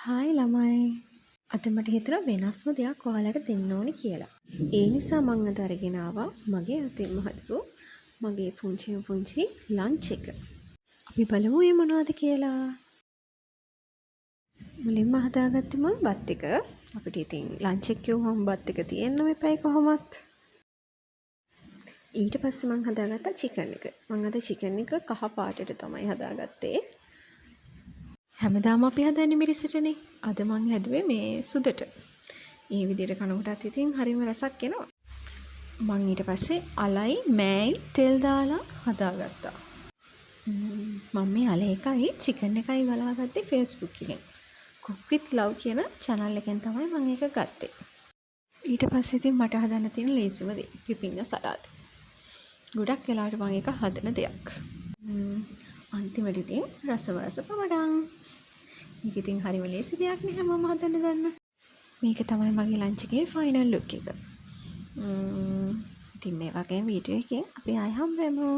Hi ළමයි. අද මට හිතුණා වෙනස්ම දෙයක් ඔයාලට දෙන්න ඕනි කියලා. ඒ නිසා මං අද අරගෙන ආවා මගේ අතින්ම හදපු මගේ පුංචි ලන්ච් එක. අපි බලමු මේ මොනවද කියලා. මුලින්ම හදාගත්තේ මං බත් එක. අපිට ඉතින් ලන්ච් එක කිව්වම බත් එක තියෙන්නම එපයි කොහොමත්. ඊට පස්සේ මං හදාගත්තා චිකන් එක. මං අද චිකන් එක කහ පාටට තමයි හදාගත්තේ. හැමදාම අපි හදන්නේ මිරිසටනේ. අද මං හැදුවේ මේ සුදට. මේ විදිහට කනකොටත් ඉතින් හරිම රසක් එනවා. මං ඊට පස්සේ අලයි මෑයි තෙල් දාලා හදාගත්තා. මම මේ අල එකයි චිකන් එකයි බලාගත්තේ Facebook එකෙන්. Cook with Love කියන channel එකෙන් තමයි මම ඒක ගත්තේ. ඊට පස්සේ ඉතින් මට හදන්න තියෙන ලේසිම දේ පිපිඤ්ඤා සලාද. ගොඩක් වෙලාවට මම ඒක හදන දෙයක්. අන්තිමට ඉතින් රසවස පමඩම්. මේක ඉතින් හරිම ලේසි දෙයක් නේ හැමෝම හදන්න දන්න. මේක තමයි මගේ ලන්ච් එකේ ෆයිනල් ලුක් එක. ඉතින් මේ වගේ වීඩියෝ එකකින් අපි ආයෙ හම්බ වෙමු.